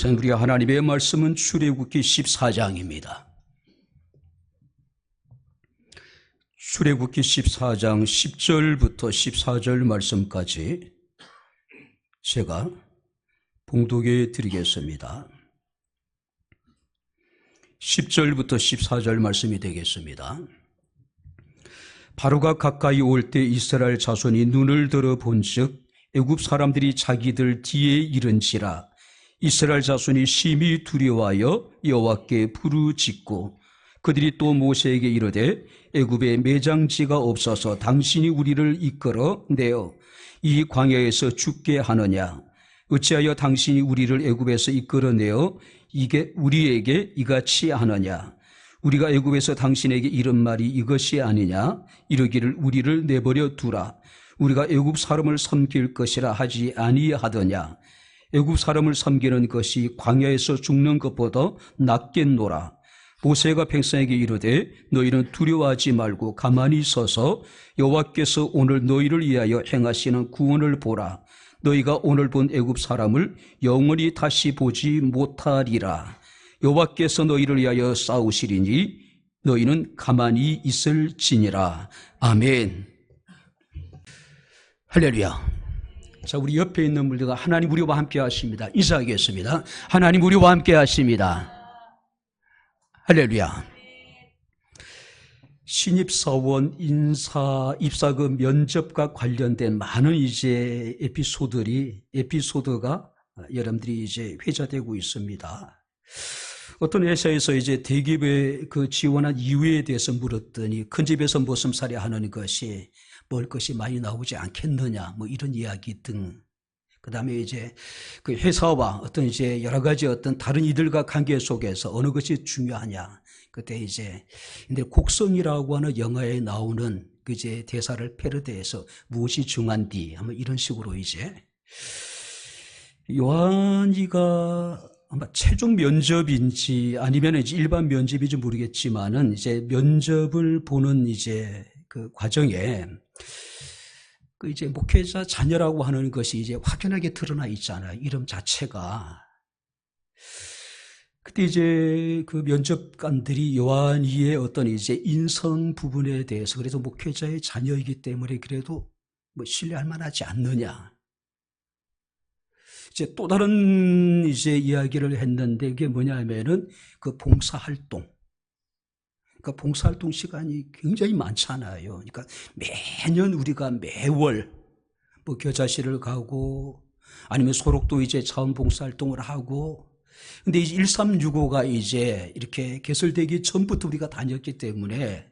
우리 하나님의 말씀은 출애굽기 14장입니다. 출애굽기 14장 10절부터 14절 말씀까지 제가 봉독해 드리겠습니다. 10절부터 14절 말씀이 되겠습니다. 바로가 가까이 올 때 이스라엘 자손이 눈을 들어 본즉 애굽 사람들이 자기들 뒤에 이른지라 이스라엘 자손이 심히 두려워하여 여호와께 부르짖고 그들이 또 모세에게 이르되 애굽에 매장지가 없어서 당신이 우리를 이끌어 내어 이 광야에서 죽게 하느냐 어찌하여 당신이 우리를 애굽에서 이끌어내어 이게 우리에게 이같이 하느냐 우리가 애굽에서 당신에게 이른 말이 이것이 아니냐 이르기를 우리를 내버려 두라 우리가 애굽 사람을 섬길 것이라 하지 아니하더냐 애굽 사람을 섬기는 것이 광야에서 죽는 것보다 낫겠노라. 모세가 백성에게 이르되 너희는 두려워하지 말고 가만히 서서 여호와께서 오늘 너희를 위하여 행하시는 구원을 보라. 너희가 오늘 본 애굽 사람을 영원히 다시 보지 못하리라. 여호와께서 너희를 위하여 싸우시리니 너희는 가만히 있을지니라. 아멘. 할렐루야. 자, 우리 옆에 있는 분들과 하나님 우리와 함께 하십니다. 인사하겠습니다. 하나님 우리와 함께 하십니다. 할렐루야. 신입사원 입사금 면접과 관련된 많은 이제 에피소드가 여러분들이 이제 회자되고 있습니다. 어떤 회사에서 이제 대기업에 그 지원한 이유에 대해서 물었더니 큰 집에서 머슴살이 하는 것이 먹을 것이 많이 나오지 않겠느냐, 뭐 이런 이야기 등. 그 다음에 이제 그 회사와 어떤 이제 여러 가지 어떤 다른 이들과 관계 속에서 어느 것이 중요하냐. 그때 이제, 근데 곡성이라고 하는 영화에 나오는 그 이제 대사를 패러디해서 무엇이 중요한디, 아마 이런 식으로 이제 요한이가 아마 최종 면접인지 아니면 이제 일반 면접인지 모르겠지만은 이제 면접을 보는 이제 그 과정에 그 이제 목회자 자녀라고 하는 것이 이제 확연하게 드러나 있잖아요. 이름 자체가. 그때 이제 그 면접관들이 요한이의 어떤 이제 인성 부분에 대해서 그래도 목회자의 자녀이기 때문에 그래도 뭐 신뢰할 만하지 않느냐. 이제 또 다른 이제 이야기를 했는데 그게 뭐냐면은 그 봉사활동. 그러니까 봉사활동 시간이 굉장히 많잖아요. 그러니까 매년 우리가 매월 뭐 겨자씨를 가고 아니면 소록도 이제 자원봉사활동을 하고 근데 이제 1365가 이제 이렇게 개설되기 전부터 우리가 다녔기 때문에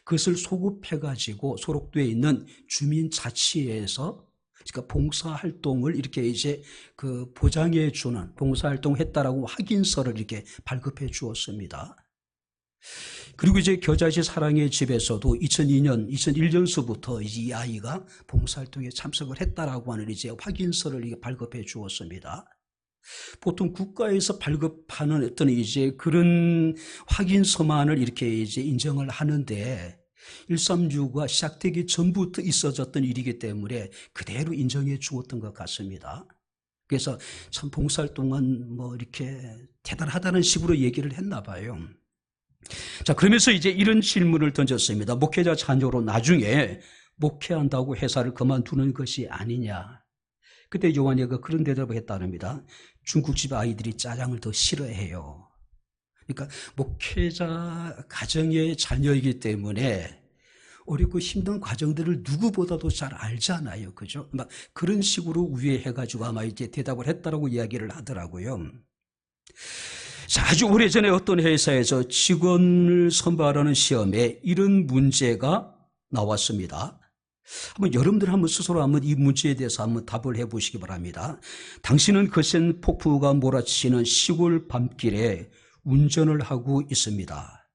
그것을 소급해가지고 소록도에 있는 주민자치회에서 그러니까 봉사활동을 이렇게 이제 그 보장해 주는 봉사활동 했다라고 확인서를 이렇게 발급해 주었습니다. 그리고 이제 겨자씨 사랑의 집에서도 2001년서부터 이 아이가 봉사활동에 참석을 했다라고 하는 이제 확인서를 이게 발급해 주었습니다. 보통 국가에서 발급하는 어떤 이제 그런 확인서만을 이렇게 이제 인정을 하는데 136가 시작되기 전부터 있어졌던 일이기 때문에 그대로 인정해 주었던 것 같습니다. 그래서 참 봉사활동은 뭐 이렇게 대단하다는 식으로 얘기를 했나 봐요. 자, 그러면서 이제 이런 질문을 던졌습니다. 목회자 자녀로 나중에 목회한다고 회사를 그만두는 것이 아니냐. 그때 요한이가 그런 대답을 했다랍니다. 중국집 아이들이 짜장을 더 싫어해요. 그러니까 목회자 가정의 자녀이기 때문에 어렵고 힘든 과정들을 누구보다도 잘 알잖아요. 그죠? 막 그런 식으로 우회해가지고 아마 이제 대답을 했다라고 이야기를 하더라고요. 자, 아주 오래전에 어떤 회사에서 직원을 선발하는 시험에 이런 문제가 나왔습니다. 여러분들 스스로 이 문제에 대해서 한번 답을 해보시기 바랍니다. 당신은 거센 폭풍우가 몰아치는 시골 밤길에 운전을 하고 있습니다.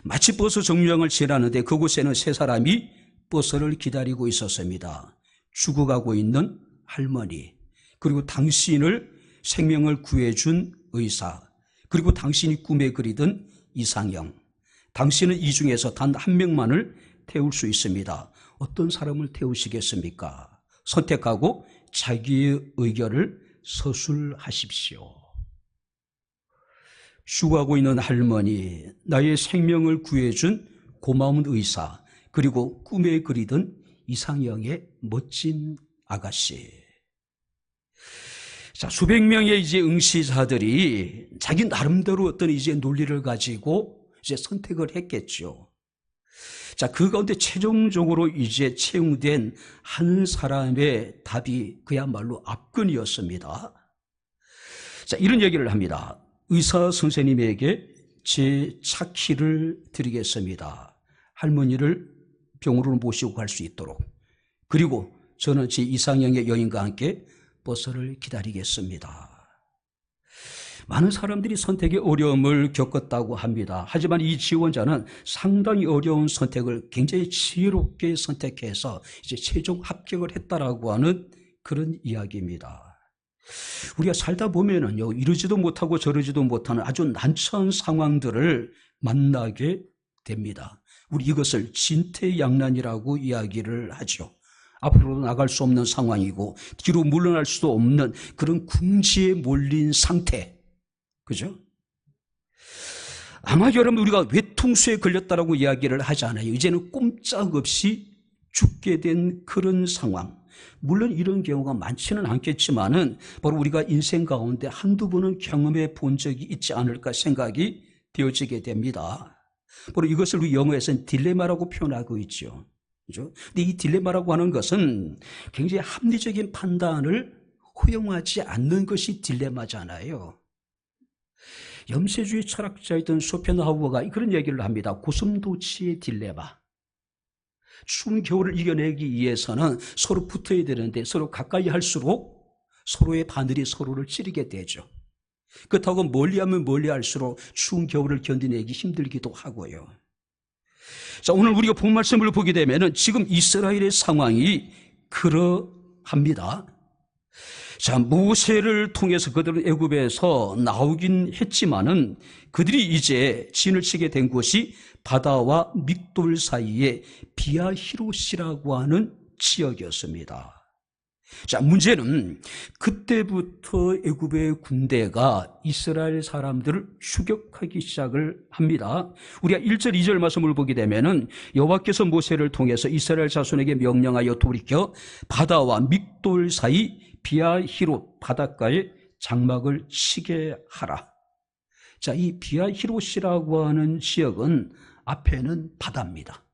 마치 버스 정류장을 지나는데 그곳에는 세 사람이 버스를 기다리고 있었습니다. 죽어가고 있는 할머니, 그리고 당신을 생명을 구해준 의사, 그리고 당신이 꿈에 그리던 이상형. 당신은 이 중에서 단 한 명만을 태울 수 있습니다. 어떤 사람을 태우시겠습니까? 선택하고 자기의 의견을 서술하십시오. 죽어가고 있는 할머니, 나의 생명을 구해준 고마운 의사, 그리고 꿈에 그리던 이상형의 멋진 아가씨. 자, 수백 명의 이제 응시자들이 자기 나름대로 어떤 이제 논리를 가지고 이제 선택을 했겠죠. 자, 그 가운데 최종적으로 이제 채용된 한 사람의 답이 그야말로 압권이었습니다. 자, 이런 얘기를 합니다. 의사 선생님에게 제 차키를 드리겠습니다. 할머니를 병으로 모시고 갈 수 있도록. 그리고 저는 제 이상형의 여인과 함께 버스를 기다리겠습니다. 많은 사람들이 선택의 어려움을 겪었다고 합니다. 하지만 이 지원자는 상당히 어려운 선택을 굉장히 지혜롭게 선택해서 이제 최종 합격을 했다라고 하는 그런 이야기입니다. 우리가 살다 보면은요, 이러지도 못하고 저러지도 못하는 아주 난처한 상황들을 만나게 됩니다. 우리 이것을 진퇴양난이라고 이야기를 하죠. 앞으로 나갈 수 없는 상황이고 뒤로 물러날 수도 없는 그런 궁지에 몰린 상태. 그죠? 아마 여러분 우리가 외통수에 걸렸다라고 이야기를 하잖아요. 이제는 꼼짝없이 죽게 된 그런 상황. 물론 이런 경우가 많지는 않겠지만은 바로 우리가 인생 가운데 한두 번은 경험해 본 적이 있지 않을까 생각이 되어지게 됩니다. 바로 이것을 우리 영어에서는 딜레마라고 표현하고 있죠. 그죠? 근데 이 딜레마라고 하는 것은 굉장히 합리적인 판단을 허용하지 않는 것이 딜레마잖아요. 염세주의 철학자이던 쇼펜하우어가 그런 얘기를 합니다. 고슴도치의 딜레마. 추운 겨울을 이겨내기 위해서는 서로 붙어야 되는데 서로 가까이 할수록 서로의 바늘이 서로를 찌르게 되죠. 그렇다고 멀리하면 멀리할수록 추운 겨울을 견디내기 힘들기도 하고요. 자, 오늘 우리가 본 말씀을 보게 되면은 지금 이스라엘의 상황이 그러합니다. 자, 모세를 통해서 그들은 애굽에서 나오긴 했지만은 그들이 이제 진을 치게 된 곳이 바다와 믹돌 사이에 비아히롯이라고 하는 지역이었습니다. 자, 문제는 그때부터 애굽의 군대가 이스라엘 사람들을 추격하기 시작을 합니다. 우리가 1절, 2절 말씀을 보게 되면은 여호와께서 모세를 통해서 이스라엘 자손에게 명령하여 돌이켜 바다와 믹돌 사이 비아히롯 바닷가에 장막을 치게 하라. 자, 이 비아히롯이라고 하는 지역은 앞에는 바다입니다.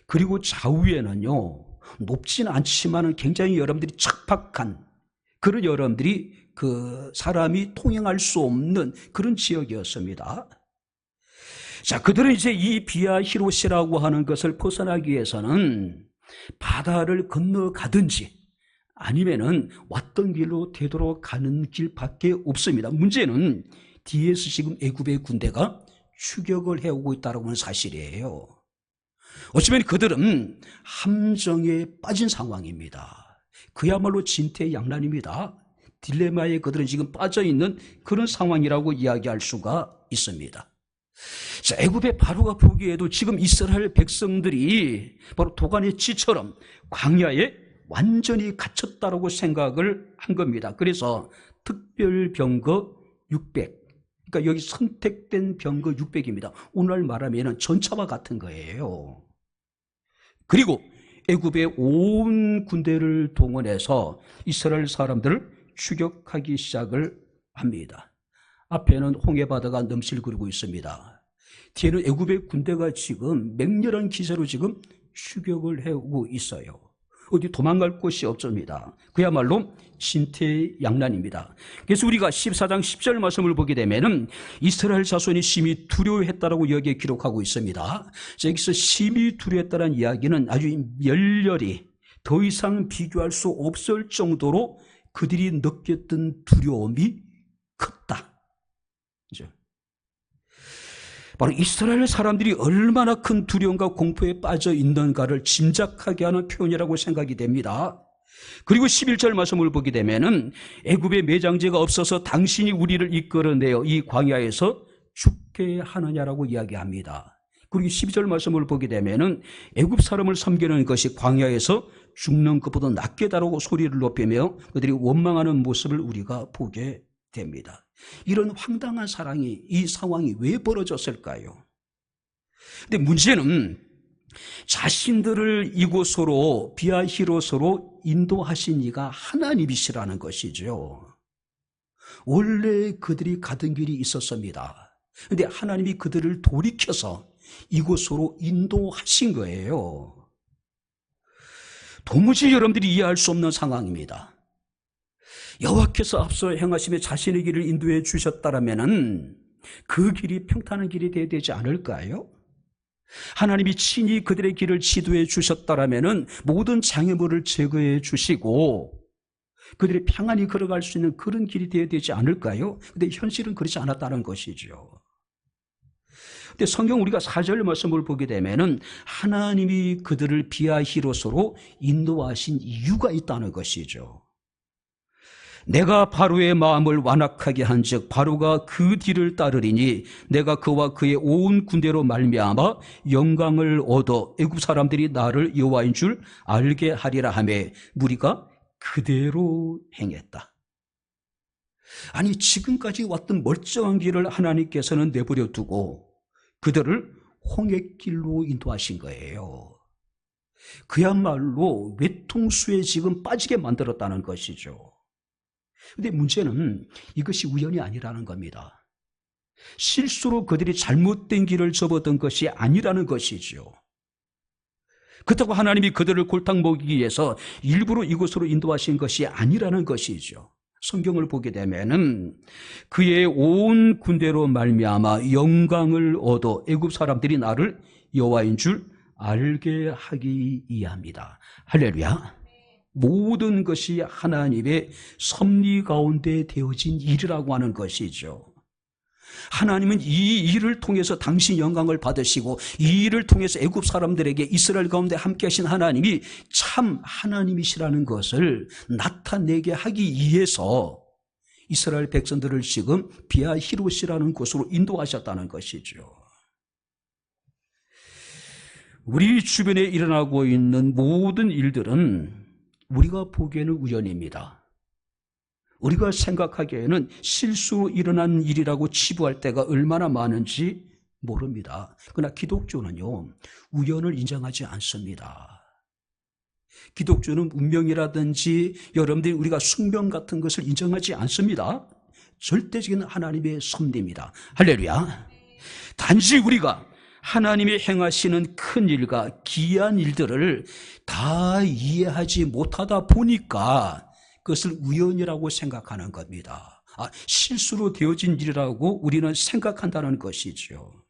그리고 좌우에는요, 높지는 않지만은 굉장히 여러분들이 척박한 그런 여러분들이 그 사람이 통행할 수 없는 그런 지역이었습니다. 자, 그들은 이제 이 비아히롯이라고 하는 것을 벗어나기 위해서는 바다를 건너가든지 아니면은 왔던 길로 되도록 가는 길밖에 없습니다. 문제는 뒤에서 지금 애굽의 군대가 추격을 해오고 있다는 건 사실이에요. 어쩌면 그들은 함정에 빠진 상황입니다. 그야말로 진퇴양난입니다. 딜레마에 그들은 지금 빠져있는 그런 상황이라고 이야기할 수가 있습니다. 자, 애굽의 바로가 보기에도 지금 이스라엘 백성들이 바로 도간의 쥐처럼 광야에 완전히 갇혔다라고 생각을 한 겁니다. 그래서 특별병거 600, 그러니까 여기 선택된 병거 600입니다. 오늘 말하면 전차와 같은 거예요. 그리고 애굽의 온 군대를 동원해서 이스라엘 사람들을 추격하기 시작을 합니다. 앞에는 홍해바다가 넘실거리고 있습니다. 뒤에는 애굽의 군대가 지금 맹렬한 기세로 지금 추격을 해오고 있어요. 어디 도망갈 곳이 없습니다. 그야말로 진퇴양난입니다. 그래서 우리가 14장 10절 말씀을 보게 되면은 이스라엘 자손이 심히 두려워했다라고 여기에 기록하고 있습니다. 여기서 심히 두려워했다는 이야기는 아주 열렬히 더 이상 비교할 수 없을 정도로 그들이 느꼈던 두려움이 컸다. 그죠? 바로 이스라엘 사람들이 얼마나 큰 두려움과 공포에 빠져 있는가를 짐작하게 하는 표현이라고 생각이 됩니다. 그리고 11절 말씀을 보게 되면은 애굽에 매장제가 없어서 당신이 우리를 이끌어내어 이 광야에서 죽게 하느냐라고 이야기합니다. 그리고 12절 말씀을 보게 되면은 애굽 사람을 섬기는 것이 광야에서 죽는 것보다 낫게다라고 소리를 높이며 그들이 원망하는 모습을 우리가 보게 됩니다. 이런 황당한 이 상황이 왜 벌어졌을까요? 근데 문제는 자신들을 이곳으로 비아히로스로 인도하신 이가 하나님이시라는 것이죠. 원래 그들이 가던 길이 있었습니다. 그런데 하나님이 그들을 돌이켜서 이곳으로 인도하신 거예요. 도무지 여러분들이 이해할 수 없는 상황입니다. 여호와께서 앞서 행하시며 자신의 길을 인도해 주셨다라면은 그 길이 평탄한 길이 되어야 되지 않을까요? 하나님이 친히 그들의 길을 지도해 주셨다라면은 모든 장애물을 제거해 주시고 그들이 평안히 걸어갈 수 있는 그런 길이 되어야 되지 않을까요? 근데 현실은 그렇지 않았다는 것이죠. 근데 성경 우리가 4절 말씀을 보게 되면은 하나님이 그들을 비아히로스로 인도하신 이유가 있다는 것이죠. 내가 바로의 마음을 완악하게 한즉 바로가 그 뒤를 따르리니 내가 그와 그의 온 군대로 말미암아 영광을 얻어 애굽 사람들이 나를 여호와인 줄 알게 하리라 하매 무리가 그대로 행했다. 아니 지금까지 왔던 멀쩡한 길을 하나님께서는 내버려 두고 그들을 홍해길로 인도하신 거예요. 그야말로 외통수에 지금 빠지게 만들었다는 것이죠. 그런데 문제는 이것이 우연이 아니라는 겁니다. 실수로 그들이 잘못된 길을 접었던 것이 아니라는 것이죠. 그렇다고 하나님이 그들을 골탕 먹이기 위해서 일부러 이곳으로 인도하신 것이 아니라는 것이죠. 성경을 보게 되면은 그의 온 군대로 말미암아 영광을 얻어 애굽 사람들이 나를 여호와인 줄 알게 하기 위함이다. 할렐루야. 모든 것이 하나님의 섭리 가운데 되어진 일이라고 하는 것이죠. 하나님은 이 일을 통해서 당신 영광을 받으시고 이 일을 통해서 애굽 사람들에게 이스라엘 가운데 함께 하신 하나님이 참 하나님이시라는 것을 나타내게 하기 위해서 이스라엘 백성들을 지금 비아히롯이라는 곳으로 인도하셨다는 것이죠. 우리 주변에 일어나고 있는 모든 일들은 우리가 보기에는 우연입니다. 우리가 생각하기에는 실수로 일어난 일이라고 치부할 때가 얼마나 많은지 모릅니다. 그러나 기독교는요, 우연을 인정하지 않습니다. 기독교는 운명이라든지 여러분들이 우리가 숙명 같은 것을 인정하지 않습니다. 절대적인 하나님의 섭리입니다. 할렐루야. 단지 우리가 하나님이 행하시는 큰 일과 기이한 일들을 다 이해하지 못하다 보니까 그것을 우연이라고 생각하는 겁니다. 실수로 되어진 일이라고 우리는 생각한다는 것이죠.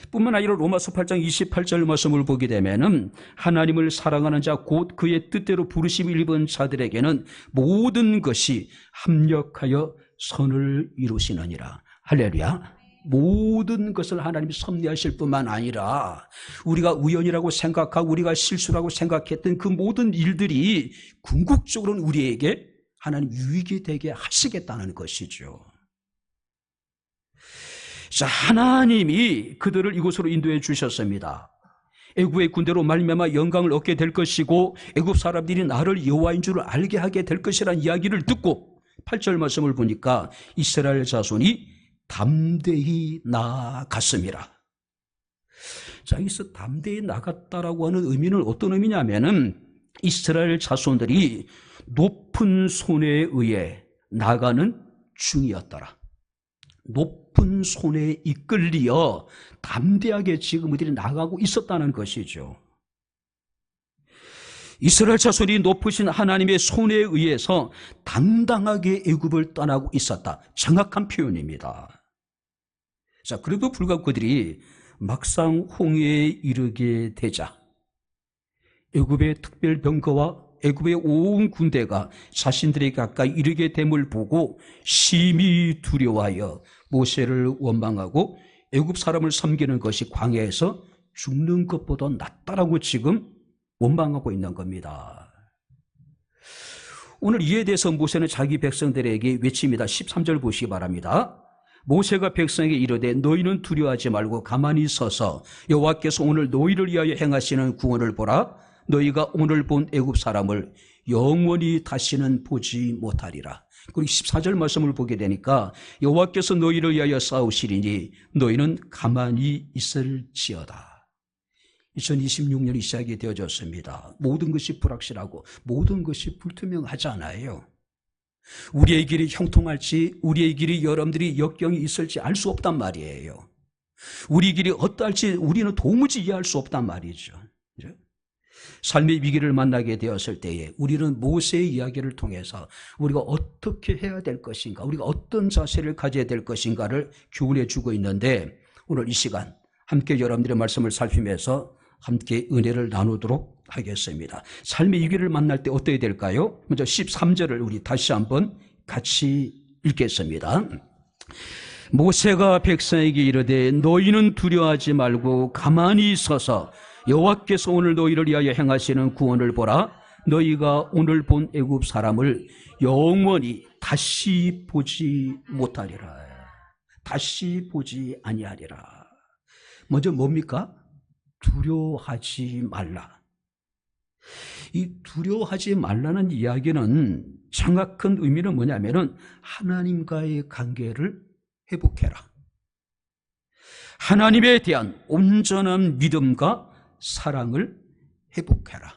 뿐만 아니라 로마서 8장 28절 말씀을 보게 되면은 하나님을 사랑하는 자 곧 그의 뜻대로 부르심을 입은 자들에게는 모든 것이 합력하여 선을 이루시느니라. 할렐루야. 모든 것을 하나님이 섭리하실 뿐만 아니라 우리가 우연이라고 생각하고 우리가 실수라고 생각했던 그 모든 일들이 궁극적으로는 우리에게 하나님 유익이 되게 하시겠다는 것이죠. 자, 하나님이 그들을 이곳으로 인도해 주셨습니다. 애굽의 군대로 말미암아 영광을 얻게 될 것이고 애굽 사람들이 나를 여호와인 줄 알게 하게 될 것이라는 이야기를 듣고 8절 말씀을 보니까 이스라엘 자손이 담대히 나아갔습니다. 자, 여기서 담대히 나갔다라고 하는 의미는 어떤 의미냐면은 이스라엘 자손들이 높은 손에 의해 나가는 중이었더라. 높은 손에 이끌리어 담대하게 지금 그들이 나가고 있었다는 것이죠. 이스라엘 자손이 높으신 하나님의 손에 의해서 당당하게 애굽을 떠나고 있었다. 정확한 표현입니다. 자, 그래도 불구하고 그들이 막상 홍해에 이르게 되자 애굽의 특별 병거와 애굽의 온 군대가 자신들에게 가까이 이르게 됨을 보고 심히 두려워하여 모세를 원망하고 애굽 사람을 섬기는 것이 광야에서 죽는 것보다 낫다라고 지금 원망하고 있는 겁니다. 오늘 이에 대해서 모세는 자기 백성들에게 외칩니다. 13절 보시기 바랍니다. 모세가 백성에게 이르되 너희는 두려워하지 말고 가만히 서서 여호와께서 오늘 너희를 위하여 행하시는 구원을 보라. 너희가 오늘 본 애굽 사람을 영원히 다시는 보지 못하리라. 그리고 14절 말씀을 보게 되니까 여호와께서 너희를 위하여 싸우시리니 너희는 가만히 있을지어다. 2026년이 시작이 되어졌습니다. 모든 것이 불확실하고 모든 것이 불투명하잖아요. 우리의 길이 형통할지 우리의 길이 여러분들이 역경이 있을지 알 수 없단 말이에요. 우리 길이 어떠할지 우리는 도무지 이해할 수 없단 말이죠. 삶의 위기를 만나게 되었을 때에 우리는 모세의 이야기를 통해서 우리가 어떻게 해야 될 것인가, 우리가 어떤 자세를 가져야 될 것인가를 교훈해 주고 있는데, 오늘 이 시간 함께 여러분들의 말씀을 살피면서 함께 은혜를 나누도록 하겠습니다. 삶의 위기를 만날 때 어떻게 될까요? 먼저 13절을 우리 다시 한번 같이 읽겠습니다. 모세가 백성에게 이르되 너희는 두려워하지 말고 가만히 서서 여호와께서 오늘 너희를 위하여 행하시는 구원을 보라. 너희가 오늘 본 애굽 사람을 영원히 다시 보지 못하리라. 다시 보지 아니하리라. 먼저 뭡니까? 두려워하지 말라. 이 두려워하지 말라는 이야기는 정확한 의미는 뭐냐면은 하나님과의 관계를 회복해라. 하나님에 대한 온전한 믿음과 사랑을 회복해라.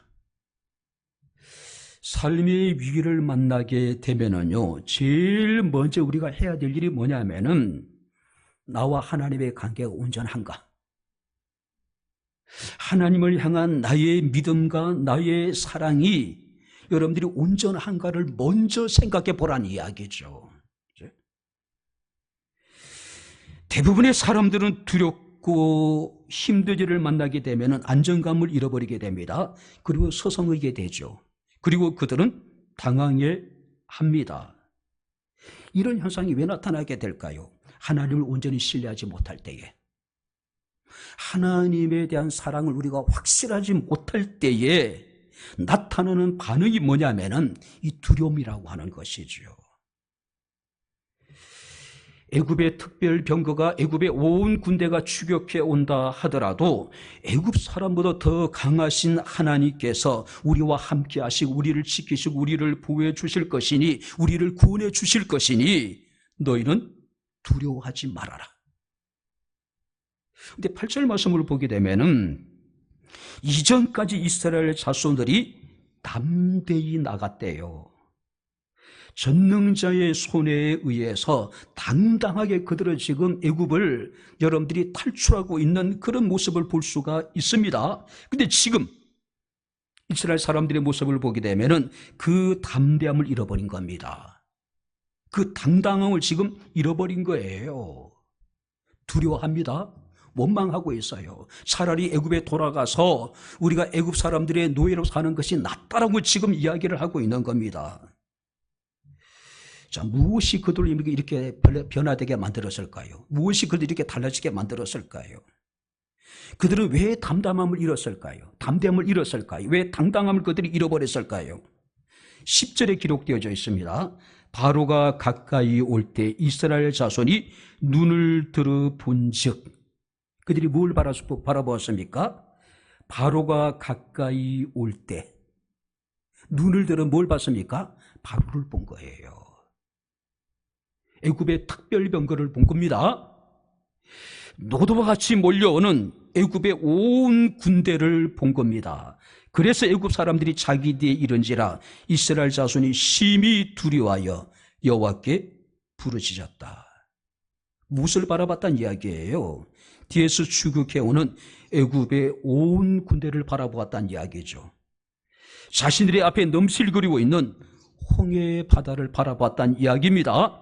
삶의 위기를 만나게 되면은요, 제일 먼저 우리가 해야 될 일이 뭐냐면은 나와 하나님의 관계가 온전한가? 하나님을 향한 나의 믿음과 나의 사랑이 여러분들이 온전한가를 먼저 생각해 보라는 이야기죠. 대부분의 사람들은 두렵고 힘든 일을 만나게 되면 안정감을 잃어버리게 됩니다. 그리고 서성이게 되죠. 그리고 그들은 당황해 합니다. 이런 현상이 왜 나타나게 될까요? 하나님을 온전히 신뢰하지 못할 때에, 하나님에 대한 사랑을 우리가 확실하지 못할 때에 나타나는 반응이 뭐냐면은 이 두려움이라고 하는 것이죠. 애굽의 특별 병거가 애굽의 온 군대가 추격해 온다 하더라도 애굽 사람보다 더 강하신 하나님께서 우리와 함께 하시고 우리를 지키시고 우리를 보호해 주실 것이니, 우리를 구원해 주실 것이니 너희는 두려워하지 말아라. 근데 8절 말씀을 보게 되면은 이전까지 이스라엘 자손들이 담대히 나갔대요. 전능자의 손에 의해서 당당하게 그들은 지금 애굽을 여러분들이 탈출하고 있는 그런 모습을 볼 수가 있습니다. 근데 지금 이스라엘 사람들의 모습을 보게 되면은 그 담대함을 잃어버린 겁니다. 그 당당함을 지금 잃어버린 거예요. 두려워합니다. 원망하고 있어요. 차라리 애굽에 돌아가서 우리가 애굽 사람들의 노예로 사는 것이 낫다라고 지금 이야기를 하고 있는 겁니다. 자, 무엇이 그들을 이렇게 변화되게 만들었을까요? 무엇이 그들을 이렇게 달라지게 만들었을까요? 그들은 왜 담담함을 잃었을까요? 담대함을 잃었을까요? 왜 당당함을 그들이 잃어버렸을까요? 10절에 기록되어져 있습니다. 바로가 가까이 올 때 이스라엘 자손이 눈을 들어 본즉, 그들이 뭘 바라보았습니까? 바로가 가까이 올 때 눈을 들어 뭘 봤습니까? 바로를 본 거예요. 애굽의 특별 병거를 본 겁니다. 노도와 같이 몰려오는 애굽의 온 군대를 본 겁니다. 그래서 애굽 사람들이 자기 뒤에 이른지라 이스라엘 자손이 심히 두려워하여 여호와께 부르짖었다. 무엇을 바라봤다는 이야기예요? 뒤에서 추격해오는 애굽의 온 군대를 바라보았다는 이야기죠. 자신들의 앞에 넘실거리고 있는 홍해의 바다를 바라봤다는 이야기입니다.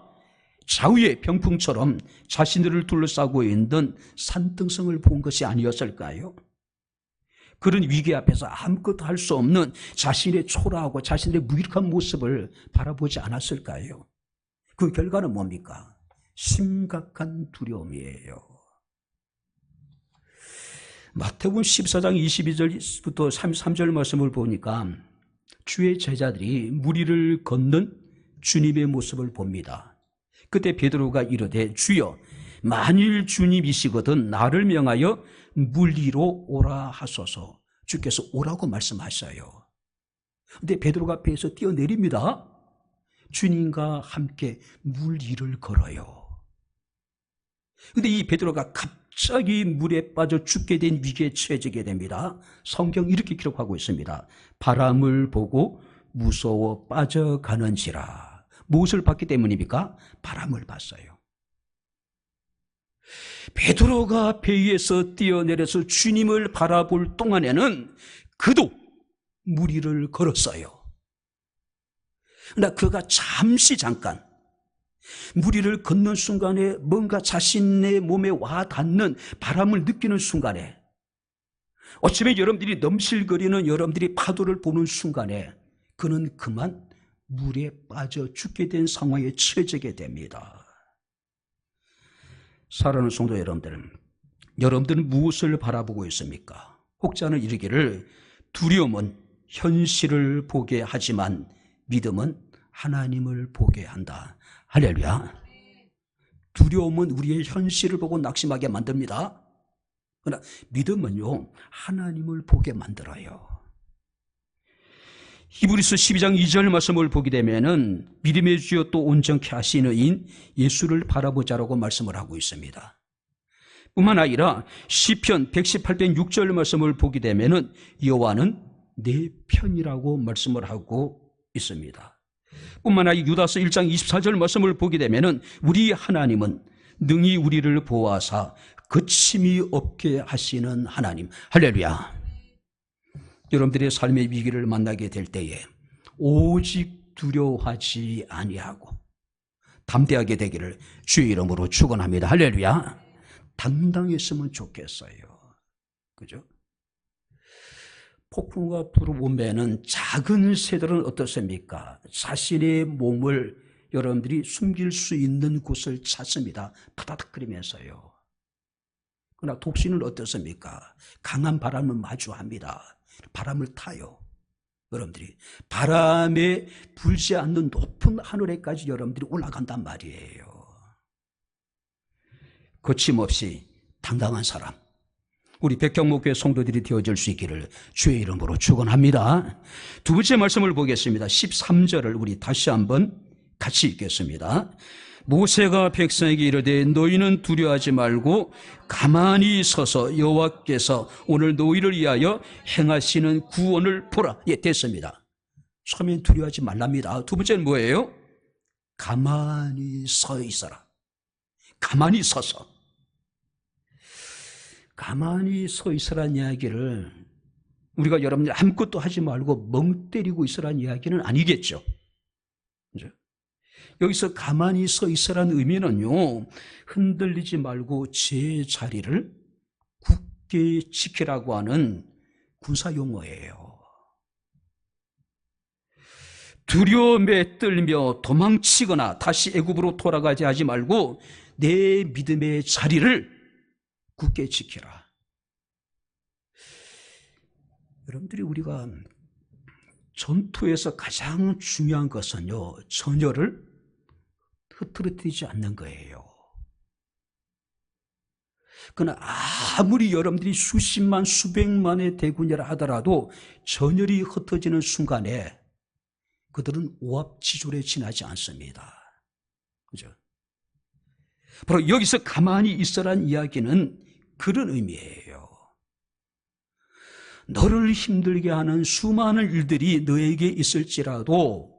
좌우의 병풍처럼 자신들을 둘러싸고 있는 산등성을 본 것이 아니었을까요? 그런 위기 앞에서 아무것도 할 수 없는 자신의 초라하고 자신의 무기력한 모습을 바라보지 않았을까요? 그 결과는 뭡니까? 심각한 두려움이에요. 마태복음 14장 22절부터 33절 말씀을 보니까 주의 제자들이 무리를 걷는 주님의 모습을 봅니다. 그때 베드로가 이르되 주여, 만일 주님이시거든 나를 명하여 물 위로 오라 하소서. 주께서 오라고 말씀하셔요. 근데 베드로가 배에서 뛰어내립니다. 주님과 함께 물 위를 걸어요. 근데 이 베드로가 갑자기 물에 빠져 죽게 된 위기에 처해지게 됩니다. 성경 이렇게 기록하고 있습니다. 바람을 보고 무서워 빠져가는지라. 무엇을 봤기 때문입니까? 바람을 봤어요. 베드로가 배 위에서 뛰어내려서 주님을 바라볼 동안에는 그도 물 위를 걸었어요. 그러나 그가 잠깐 물 위를 걷는 순간에 뭔가 자신의 몸에 와 닿는 바람을 느끼는 순간에, 어쩌면 여러분들이 넘실거리는 여러분들이 파도를 보는 순간에 그는 그만 물에 빠져 죽게 된 상황에 처해지게 됩니다. 사랑하는 성도 여러분들은 무엇을 바라보고 있습니까? 혹자는 이르기를 두려움은 현실을 보게 하지만 믿음은 하나님을 보게 한다. 할렐루야. 두려움은 우리의 현실을 보고 낙심하게 만듭니다. 그러나 믿음은요, 하나님을 보게 만들어요. 히브리서 12장 2절 말씀을 보게 되면은 믿음의 주여 또 온전케 하시는 이인 예수를 바라보자라고 말씀을 하고 있습니다. 뿐만 아니라 시편 118편 6절 말씀을 보게 되면은 여호와는 내 편이라고 말씀을 하고 있습니다. 뿐만 아니라 유다서 1장 24절 말씀을 보게 되면은 우리 하나님은 능히 우리를 보호하사 거침이 없게 하시는 하나님. 할렐루야. 여러분들의 삶의 위기를 만나게 될 때에 오직 두려워하지 아니하고 담대하게 되기를 주의 이름으로 축원합니다. 할렐루야. 당당했으면 좋겠어요. 그죠? 폭풍과 불을 오면은 작은 새들은 어떻습니까? 자신의 몸을 여러분들이 숨길 수 있는 곳을 찾습니다. 파다닥거리면서요. 그러나 독수리는 어떻습니까? 강한 바람을 마주합니다. 바람을 타요. 여러분들이 바람에 불지 않는 높은 하늘에까지 여러분들이 올라간단 말이에요. 거침없이 당당한 사람, 우리 백경목교회 성도들이 되어질 수 있기를 주의 이름으로 축원합니다. 두 번째 말씀을 보겠습니다. 13절을 우리 다시 한번 같이 읽겠습니다. 모세가 백성에게 이르되 너희는 두려워하지 말고 가만히 서서 여호와께서 오늘 너희를 위하여 행하시는 구원을 보라. 예, 됐습니다. 처음엔 두려워하지 말랍니다. 두 번째는 뭐예요? 가만히 서 있어라. 가만히 서서. 가만히 서 있으라는 이야기를 우리가 여러분들 아무것도 하지 말고 멍 때리고 있으라는 이야기는 아니겠죠. 그죠? 여기서 가만히 서 있으라는 의미는요, 흔들리지 말고 제 자리를 굳게 지키라고 하는 군사용어예요. 두려움에 떨며 도망치거나 다시 애굽으로 돌아가지 하지 말고 내 믿음의 자리를 굳게 지키라. 여러분들이 우리가 전투에서 가장 중요한 것은요, 전열을 흐트러뜨리지 않는 거예요. 그러나 아무리 여러분들이 수십만 수백만의 대군이라 하더라도 전열이 흩어지는 순간에 그들은 오합지졸에 지나지 않습니다. 그죠? 바로 여기서 가만히 있으라는 이야기는 그런 의미예요. 너를 힘들게 하는 수많은 일들이 너에게 있을지라도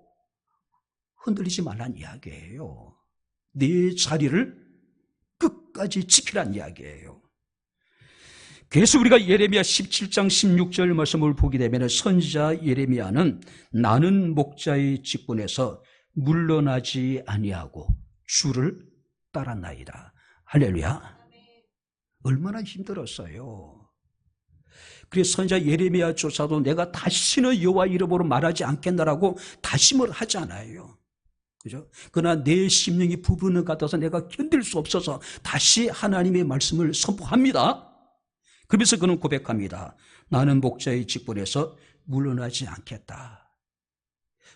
흔들리지 말란 이야기예요. 네 자리를 끝까지 지키란 이야기예요. 그래서 우리가 예레미야 17장 16절 말씀을 보게 되면 선지자 예레미야는 나는 목자의 직분에서 물러나지 아니하고 주를 따랐나이다. 할렐루야. 얼마나 힘들었어요. 그래서 선지자 예레미야조차도 내가 다시는 여호와 이름으로 말하지 않겠나라고 다짐을 하잖아요. 그죠? 그러나 내 심령이 부르는 것 같아서 내가 견딜 수 없어서 다시 하나님의 말씀을 선포합니다. 그러면서 그는 고백합니다. 나는 목자의 직분에서 물러나지 않겠다.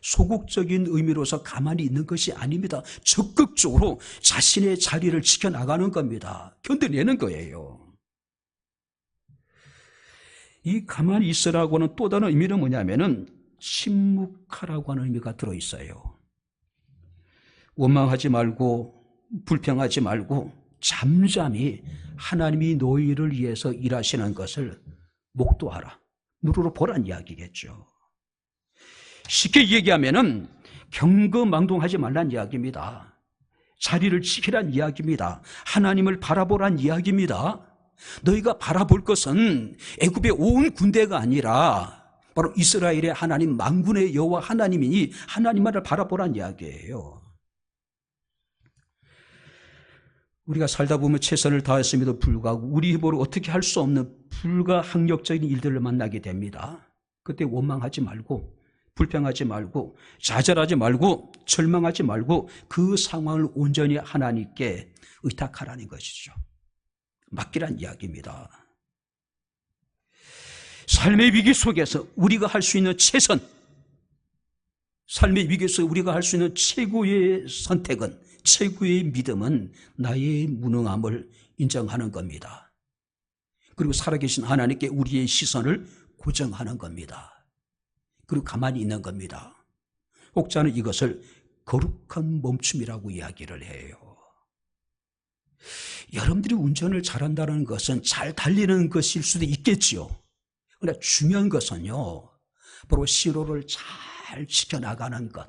소극적인 의미로서 가만히 있는 것이 아닙니다. 적극적으로 자신의 자리를 지켜나가는 겁니다. 견뎌내는 거예요. 이 가만히 있으라고는 또 다른 의미는 뭐냐면은 침묵하라고 하는 의미가 들어있어요. 원망하지 말고 불평하지 말고 잠잠히 하나님이 너희를 위해서 일하시는 것을 목도하라. 눈으로 보란 이야기겠죠. 쉽게 얘기하면은 경거망동하지 말란 이야기입니다. 자리를 지키란 이야기입니다. 하나님을 바라보란 이야기입니다. 너희가 바라볼 것은 애굽의 온 군대가 아니라 바로 이스라엘의 하나님, 만군의 여호와 하나님이니 하나님만을 바라보란 이야기예요. 우리가 살다 보면 최선을 다했음에도 불구하고 우리 힘으로 어떻게 할 수 없는 불가항력적인 일들을 만나게 됩니다. 그때 원망하지 말고 불평하지 말고 좌절하지 말고 절망하지 말고 그 상황을 온전히 하나님께 의탁하라는 것이죠. 맡기란 이야기입니다. 삶의 위기 속에서 우리가 할 수 있는 최선, 삶의 위기에서 우리가 할 수 있는 최고의 선택은, 최고의 믿음은 나의 무능함을 인정하는 겁니다. 그리고 살아계신 하나님께 우리의 시선을 고정하는 겁니다. 그리고 가만히 있는 겁니다. 혹자는 이것을 거룩한 멈춤이라고 이야기를 해요. 여러분들이 운전을 잘한다는 것은 잘 달리는 것일 수도 있겠지요. 그러나 중요한 것은요, 바로 시로를 잘 지켜나가는 것.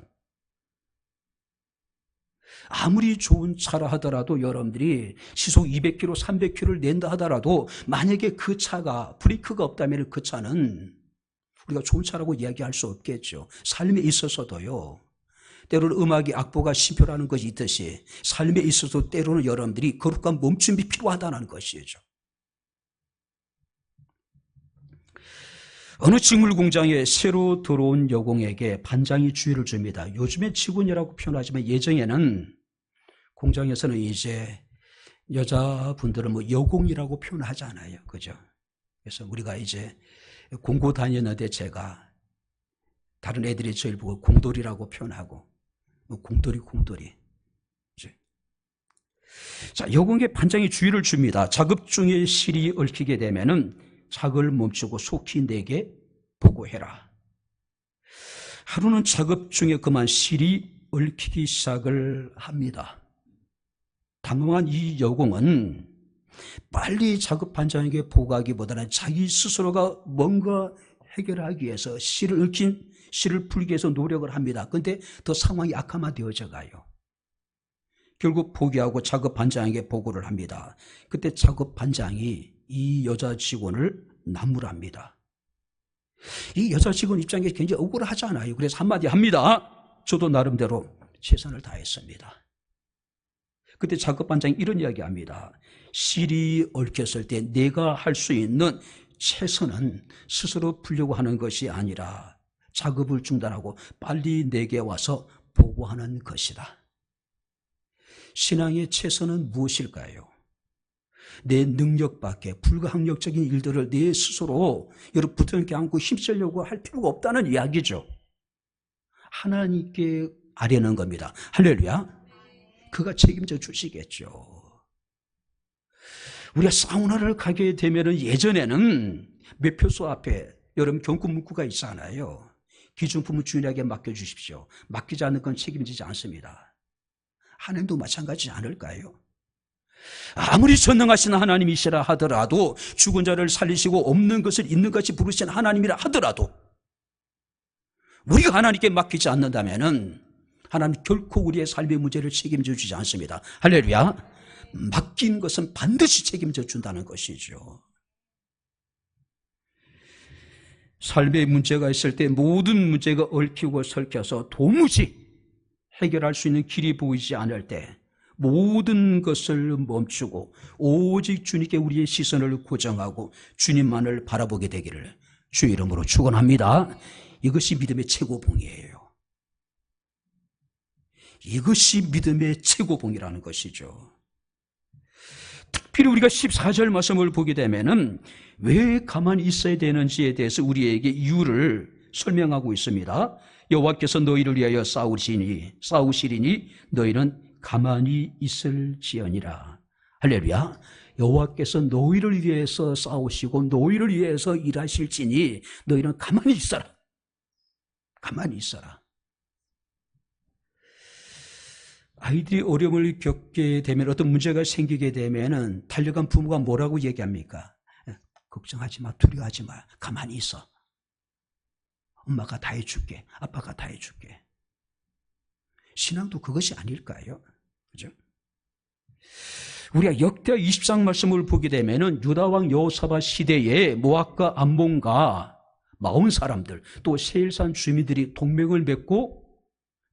아무리 좋은 차라 하더라도 여러분들이 시속 200km, 300km를 낸다 하더라도 만약에 그 차가 브레이크가 없다면 그 차는 우리가 좋은 차라고 이야기할 수 없겠죠. 삶에 있어서도요. 때로는 음악이 악보가 심표라는 것이 있듯이 삶에 있어서 때로는 여러분들이 거룩한 멈춤이 필요하다는 것이죠. 어느 직물 공장에 새로 들어온 여공에게 반장이 주의를 줍니다. 요즘엔 직원이라고 표현하지만 예전에는 공장에서는 이제 여자분들은 뭐 여공이라고 표현하잖아요. 그죠? 그래서 우리가 이제 공고 다녔는데 제가 다른 애들이 저를 보고 공돌이라고 표현하고 뭐 공돌이. 자, 여공에게 반장이 주의를 줍니다. 작업 중에 실이 얽히게 되면은 작업을 멈추고 속히 내게 보고해라. 하루는 작업 중에 그만 실이 얽히기 시작을 합니다. 당황한 이 여공은 빨리 작업 반장에게 보고하기보다는 자기 스스로가 뭔가 해결하기 위해서 실을 얽힌 실을 풀기 위해서 노력을 합니다. 그런데 더 상황이 악화되어져 가요. 결국 포기하고 작업 반장에게 보고를 합니다. 그때 작업 반장이 이 여자 직원을 나무랍니다. 이 여자 직원 입장에 굉장히 억울하잖아요. 그래서 한마디 합니다. 저도 나름대로 최선을 다했습니다. 그때 작업 반장이 이런 이야기합니다. 실이 얽혔을 때 내가 할 수 있는 최선은 스스로 풀려고 하는 것이 아니라 작업을 중단하고 빨리 내게 와서 보고하는 것이다. 신앙의 최선은 무엇일까요? 내 능력 밖에 불가항력적인 일들을 내 스스로 여러분 부드럽게 안고 힘쓰려고 할 필요가 없다는 이야기죠. 하나님께 아뢰는 겁니다. 할렐루야. 그가 책임져 주시겠죠. 우리가 사우나를 가게 되면 예전에는 매표소 앞에 여러분 경고 문구가 있잖아요. 기준품은 주인에게 맡겨주십시오. 맡기지 않는 건 책임지지 않습니다. 하나님도 마찬가지지 않을까요? 아무리 전능하신 하나님이시라 하더라도 죽은 자를 살리시고 없는 것을 있는 같이 부르신 하나님이라 하더라도 우리가 하나님께 맡기지 않는다면 하나님 결코 우리의 삶의 문제를 책임져 주지 않습니다. 할렐루야. 맡긴 것은 반드시 책임져 준다는 것이죠. 삶의 문제가 있을 때 모든 문제가 얽히고 설켜서 도무지 해결할 수 있는 길이 보이지 않을 때 모든 것을 멈추고 오직 주님께 우리의 시선을 고정하고 주님만을 바라보게 되기를 주의 이름으로 축원합니다. 이것이 믿음의 최고봉이에요. 이것이 믿음의 최고봉이라는 것이죠. 특별히 우리가 14절 말씀을 보게 되면은 왜 가만히 있어야 되는지에 대해서 우리에게 이유를 설명하고 있습니다. 여호와께서 너희를 위하여 싸우시리니 너희는 가만히 있을지어니라. 할렐루야. 여호와께서 너희를 위해서 싸우시고 너희를 위해서 일하실지니 너희는 가만히 있어라. 가만히 있어라. 아이들이 어려움을 겪게 되면, 어떤 문제가 생기게 되면은 달려간 부모가 뭐라고 얘기합니까? 걱정하지 마, 두려워하지 마, 가만히 있어. 엄마가 다 해줄게, 아빠가 다 해줄게. 신앙도 그것이 아닐까요? 그죠? 우리가 역대하 20장 말씀을 보게 되면은 유다왕 여호사밧 시대에 모압과 암몬과 마온 사람들, 또 세일산 주민들이 동맹을 맺고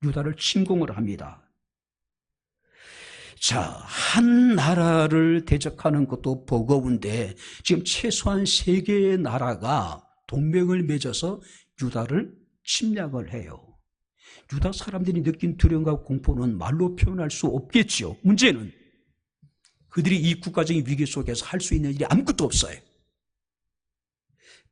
유다를 침공을 합니다. 자, 한 나라를 대적하는 것도 버거운데 지금 최소한 3개의 나라가 동맹을 맺어서 유다를 침략을 해요. 유다 사람들이 느낀 두려움과 공포는 말로 표현할 수 없겠죠. 문제는 그들이 이 국가적인 위기 속에서 할 수 있는 일이 아무것도 없어요.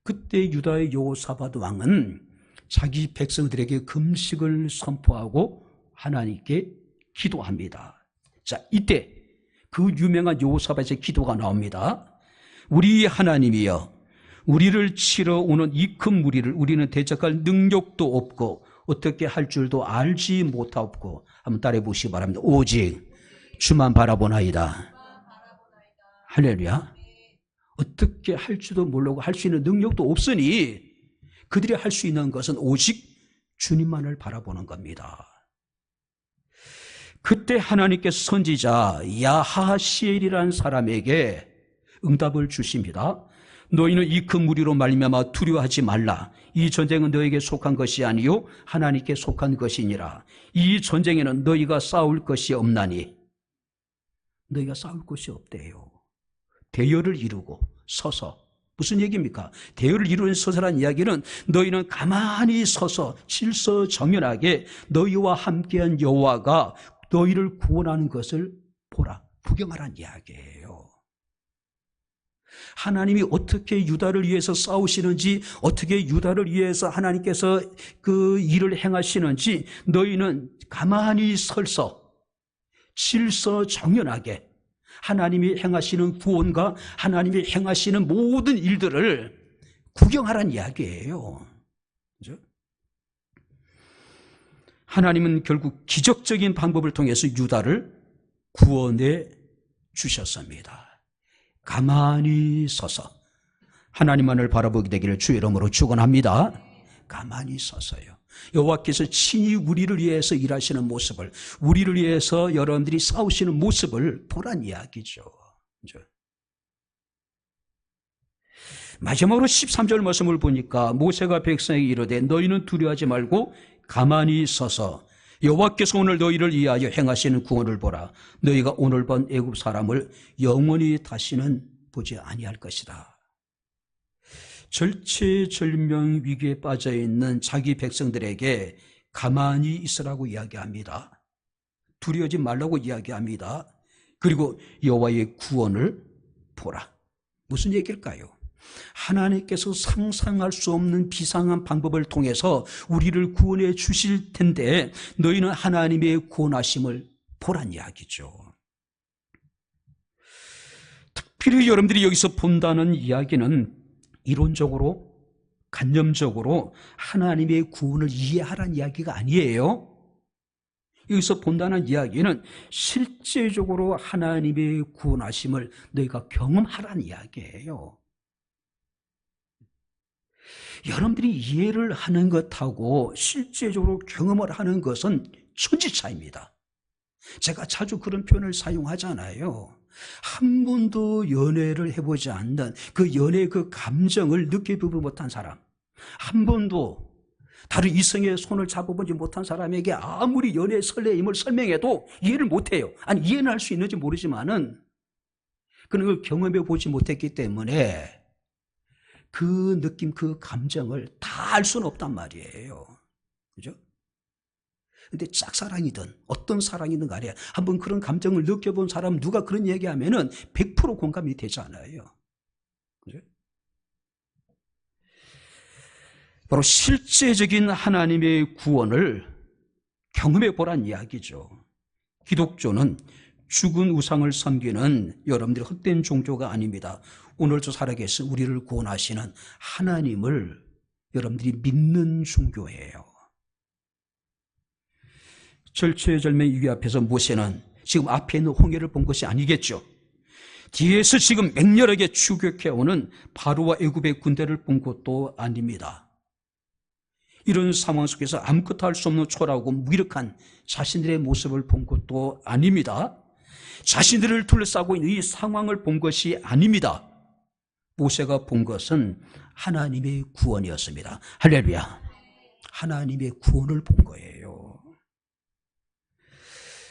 그때 유다의 여호사밧 왕은 자기 백성들에게 금식을 선포하고 하나님께 기도합니다. 자, 이때 그 유명한 여호사밧의 기도가 나옵니다. 우리 하나님이여, 우리를 치러 오는 이 큰 무리를 우리는 대적할 능력도 없고 어떻게 할 줄도 알지 못하옵고, 한번 따라해 보시기 바랍니다. 오직 주만 바라보나이다. 할렐루야. 어떻게 할 줄도 모르고 할 수 있는 능력도 없으니 그들이 할 수 있는 것은 오직 주님만을 바라보는 겁니다. 그때 하나님께서 선지자 야하시엘이라는 사람에게 응답을 주십니다. 너희는 이 큰 무리로 말미암아 두려워하지 말라. 이 전쟁은 너에게 속한 것이 아니요 하나님께 속한 것이니라. 이 전쟁에는 너희가 싸울 것이 없나니. 너희가 싸울 것이 없대요. 대열을 이루고 서서. 무슨 얘기입니까? 대열을 이루는 서서란 이야기는 너희는 가만히 서서 질서정연하게 너희와 함께한 여호와가 너희를 구원하는 것을 보라, 구경하라는 이야기예요. 하나님이 어떻게 유다를 위해서 싸우시는지, 어떻게 유다를 위해서 하나님께서 그 일을 행하시는지 너희는 가만히 설서 질서정연하게 하나님이 행하시는 구원과 하나님이 행하시는 모든 일들을 구경하라는 이야기예요. 그죠? 하나님은 결국 기적적인 방법을 통해서 유다를 구원해 주셨습니다. 가만히 서서 하나님만을 바라보게 되기를 주의 이름으로 축원합니다. 가만히 서서요. 여호와께서 친히 우리를 위해서 일하시는 모습을, 우리를 위해서 여러분들이 싸우시는 모습을 보란 이야기죠. 마지막으로 13절 말씀을 보니까 모세가 백성에게 이르되 너희는 두려워하지 말고 가만히 서서 여호와께서 오늘 너희를 위하여 행하시는 구원을 보라. 너희가 오늘 본 애굽 사람을 영원히 다시는 보지 아니할 것이다. 절체절명 위기에 빠져있는 자기 백성들에게 가만히 있으라고 이야기합니다. 두려워하지 말라고 이야기합니다. 그리고 여호와의 구원을 보라. 무슨 얘기일까요? 하나님께서 상상할 수 없는 비상한 방법을 통해서 우리를 구원해 주실 텐데 너희는 하나님의 구원하심을 보란 이야기죠. 특별히 여러분들이 여기서 본다는 이야기는 이론적으로, 관념적으로 하나님의 구원을 이해하라는 이야기가 아니에요. 여기서 본다는 이야기는 실제적으로 하나님의 구원하심을 너희가 경험하라는 이야기예요. 여러분들이 이해를 하는 것하고 실제적으로 경험을 하는 것은 천지차이입니다. 제가 자주 그런 표현을 사용하잖아요. 한 번도 연애를 해보지 않는 그 연애의 그 감정을 느껴보지 못한 사람, 한 번도 다른 이성의 손을 잡아보지 못한 사람에게 아무리 연애의 설레임을 설명해도 이해를 못해요. 아니, 이해는 할 수 있는지 모르지만은 그런 걸 경험해 보지 못했기 때문에 그 느낌, 그 감정을 다 알 수는 없단 말이에요. 그죠? 근데 짝사랑이든 어떤 사랑이든 간에 한번 그런 감정을 느껴본 사람 누가 그런 얘기하면은 100% 공감이 되잖아요. 그죠? 바로 실제적인 하나님의 구원을 경험해 보란 이야기죠. 기독교는 죽은 우상을 섬기는 여러분들이 헛된 종교가 아닙니다. 오늘도 살아계신 우리를 구원하시는 하나님을 여러분들이 믿는 종교예요. 절체절명 위기 앞에서 모세는 지금 앞에 있는 홍해를 본 것이 아니겠죠. 뒤에서 지금 맹렬하게 추격해오는 바로와 애굽의 군대를 본 것도 아닙니다. 이런 상황 속에서 아무것도 할 수 없는 초라하고 무기력한 자신들의 모습을 본 것도 아닙니다. 자신들을 둘러싸고 있는 이 상황을 본 것이 아닙니다. 모세가 본 것은 하나님의 구원이었습니다. 할렐루야. 하나님의 구원을 본 거예요.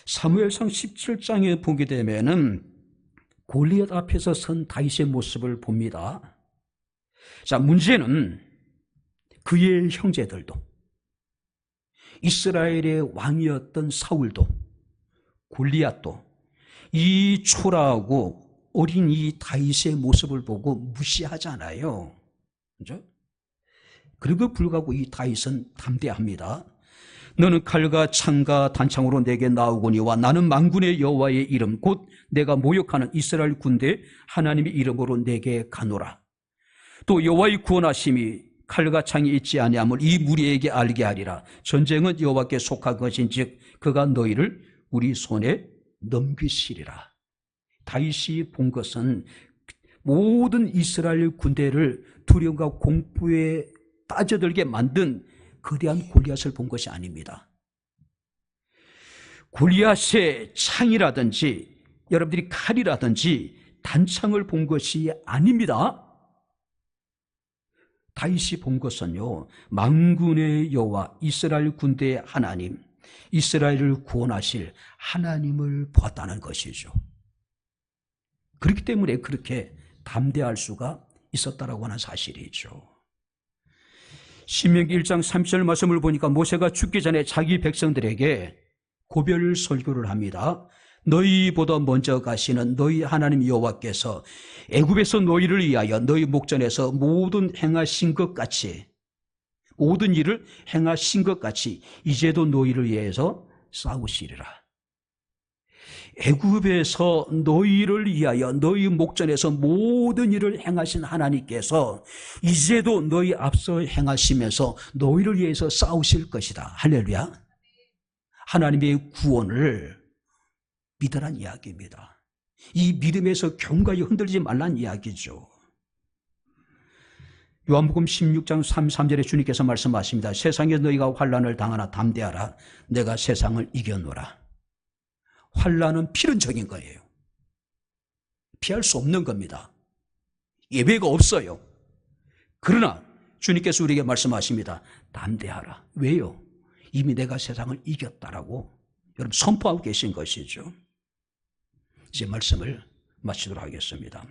사무엘상 17장에 보게 되면은 골리앗 앞에서 선 다윗의 모습을 봅니다. 자, 문제는 그의 형제들도, 이스라엘의 왕이었던 사울도, 골리앗도 이 초라하고 어린 이 다윗의 모습을 보고 무시하잖아요. 그죠? 그리고 불구하고 이 다윗은 담대합니다. 너는 칼과 창과 단창으로 내게 나오거니와 나는 만군의 여호와의 이름 곧 내가 모욕하는 이스라엘 군대 하나님의 이름으로 내게 가노라. 또 여호와의 구원하심이 칼과 창이 있지 아니함을 이 무리에게 알게 하리라. 전쟁은 여호와께 속한 것인즉 그가 너희를 우리 손에 넘기시리라. 다윗이 본 것은 모든 이스라엘 군대를 두려움과 공포에 빠져들게 만든 거대한 골리앗을 본 것이 아닙니다. 골리앗의 창이라든지 여러분들이 칼이라든지 단창을 본 것이 아닙니다. 다윗이 본 것은요, 만군의 여호와 이스라엘 군대의 하나님, 이스라엘을 구원하실 하나님을 보았다는 것이죠. 그렇기 때문에 그렇게 담대할 수가 있었다라고 하는 사실이죠. 신명기 1장 30절 말씀을 보니까 모세가 죽기 전에 자기 백성들에게 고별 설교를 합니다. 너희보다 먼저 가시는 너희 하나님 여호와께서 애굽에서 너희를 위하여 너희 목전에서 모든 행하신 것 같이, 모든 일을 행하신 것 같이 이제도 너희를 위해서 싸우시리라. 애굽에서 너희를 위하여 너희 목전에서 모든 일을 행하신 하나님께서 이제도 너희 앞서 행하시면서 너희를 위해서 싸우실 것이다. 할렐루야. 하나님의 구원을 믿으란 이야기입니다. 이 믿음에서 경과히 흔들리지 말란 이야기죠. 요한복음 16장 33절에 주님께서 말씀하십니다. 세상에 너희가 환난을 당하나 담대하라. 내가 세상을 이겨노라. 환난은 필연적인 거예요. 피할 수 없는 겁니다. 예외가 없어요. 그러나 주님께서 우리에게 말씀하십니다. 담대하라. 왜요? 이미 내가 세상을 이겼다라고 여러분 선포하고 계신 것이죠. 이제 말씀을 마치도록 하겠습니다.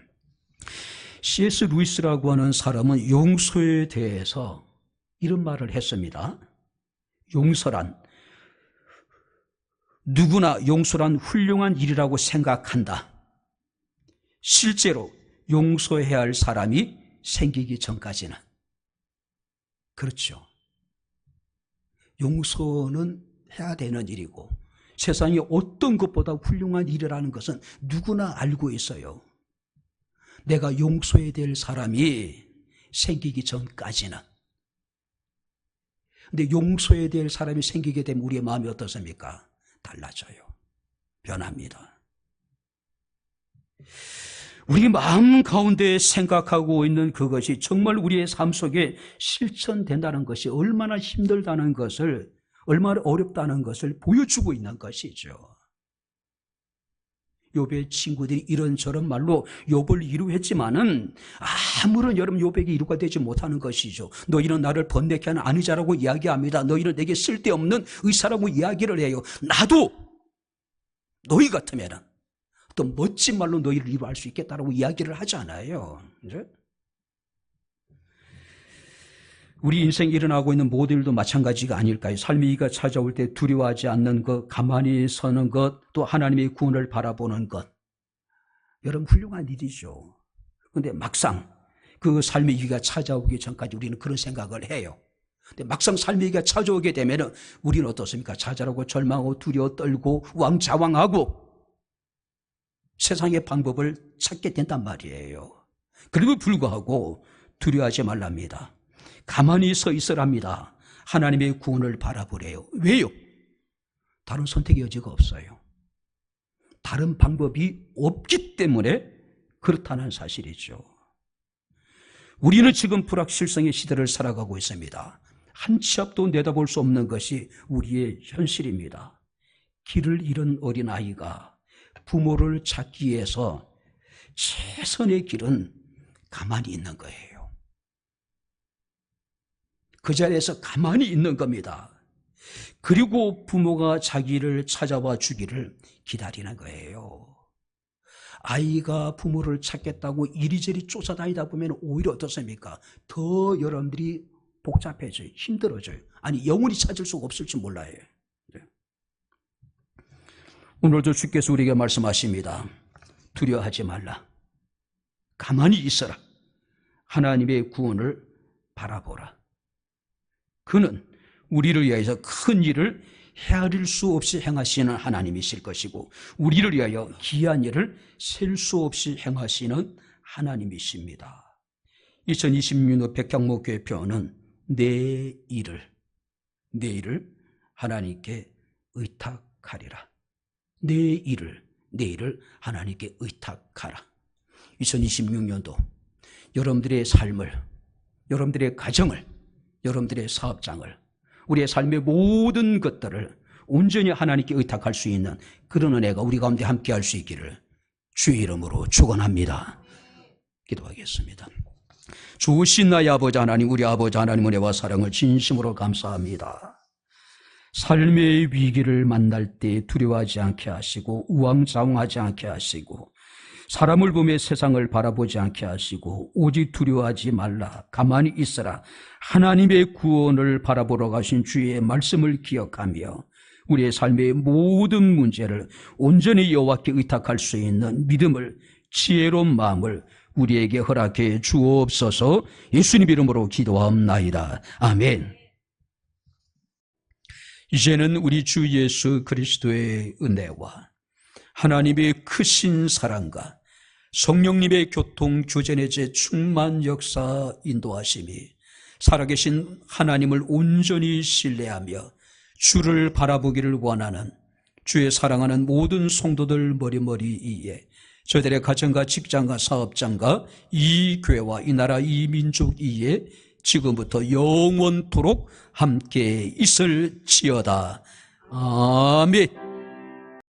C.S. 루이스라고 하는 사람은 용서에 대해서 이런 말을 했습니다. 용서란 누구나 용서란 훌륭한 일이라고 생각한다. 실제로 용서해야 할 사람이 생기기 전까지는. 그렇죠. 용서는 해야 되는 일이고 세상에 어떤 것보다 훌륭한 일이라는 것은 누구나 알고 있어요. 내가 용서해야 될 사람이 생기기 전까지는. 근데 용서해야 될 사람이 생기게 되면 우리의 마음이 어떻습니까? 달라져요. 변합니다. 우리 마음 가운데 생각하고 있는 그것이 정말 우리의 삶 속에 실천된다는 것이 얼마나 힘들다는 것을, 얼마나 어렵다는 것을 보여주고 있는 것이죠. 욥의 친구들이 이런저런 말로 욥을 이루했지만은 아무런 여러분 욥에게 이루가 되지 못하는 것이죠. 너희는 나를 번뇌케 하는 아니자라고 이야기합니다. 너희는 내게 쓸데없는 의사라고 이야기를 해요. 나도 너희 같으면 또 멋진 말로 너희를 이루할 수 있겠다라고 이야기를 하잖아요. 그죠? 우리 인생에 일어나고 있는 모든 일도 마찬가지가 아닐까요? 삶의 위기가 찾아올 때 두려워하지 않는 것, 가만히 서는 것, 또 하나님의 구원을 바라보는 것. 여러분 훌륭한 일이죠. 그런데 막상 그 삶의 위기가 찾아오기 전까지 우리는 그런 생각을 해요. 근데 막상 삶의 위기가 찾아오게 되면 우리는 어떻습니까? 좌절하고 절망하고 두려워 떨고 왕좌왕하고 세상의 방법을 찾게 된단 말이에요. 그리고 불구하고 두려워하지 말랍니다. 가만히 서 있으랍니다. 하나님의 구원을 바라보래요. 왜요? 다른 선택의 여지가 없어요. 다른 방법이 없기 때문에 그렇다는 사실이죠. 우리는 지금 불확실성의 시대를 살아가고 있습니다. 한 치 앞도 내다볼 수 없는 것이 우리의 현실입니다. 길을 잃은 어린아이가 부모를 찾기 위해서 최선의 길은 가만히 있는 거예요. 그 자리에서 가만히 있는 겁니다. 그리고 부모가 자기를 찾아와 주기를 기다리는 거예요. 아이가 부모를 찾겠다고 이리저리 쫓아다니다 보면 오히려 어떻습니까? 더 여러분들이 복잡해져요. 힘들어져요. 아니, 영원히 찾을 수가 없을지 몰라요. 오늘도 주께서 우리에게 말씀하십니다. 두려워하지 말라. 가만히 있어라. 하나님의 구원을 바라보라. 그는 우리를 위하여서 큰 일을 헤아릴 수 없이 행하시는 하나님이실 것이고 우리를 위하여 기이한 일을 셀 수 없이 행하시는 하나님이십니다. 2026년 백향목교회표는 내 일을 하나님께 의탁하리라. 내 일을 하나님께 의탁하라. 2026년도 여러분들의 삶을, 여러분들의 가정을, 여러분들의 사업장을, 우리의 삶의 모든 것들을 온전히 하나님께 의탁할 수 있는 그런 은혜가 우리 가운데 함께 할 수 있기를 주의 이름으로 축원합니다. 기도하겠습니다. 주신 나의 아버지 하나님, 우리 아버지 하나님 은혜와 사랑을 진심으로 감사합니다. 삶의 위기를 만날 때 두려워하지 않게 하시고 우왕좌왕하지 않게 하시고 사람을 보며 세상을 바라보지 않게 하시고 오직 두려워하지 말라, 가만히 있어라, 하나님의 구원을 바라보러 가신 주의 말씀을 기억하며 우리의 삶의 모든 문제를 온전히 여호와께 의탁할 수 있는 믿음을, 지혜로운 마음을 우리에게 허락해 주옵소서. 예수님 이름으로 기도하옵나이다. 아멘. 이제는 우리 주 예수 그리스도의 은혜와 하나님의 크신 사랑과 성령님의 교통 교제의 제 충만 역사 인도하심이 살아계신 하나님을 온전히 신뢰하며 주를 바라보기를 원하는 주의 사랑하는 모든 성도들 머리머리 위에 저들의 가정과 직장과 사업장과 이 교회와 이 나라 이 민족 위에 지금부터 영원토록 함께 있을지어다. 아멘.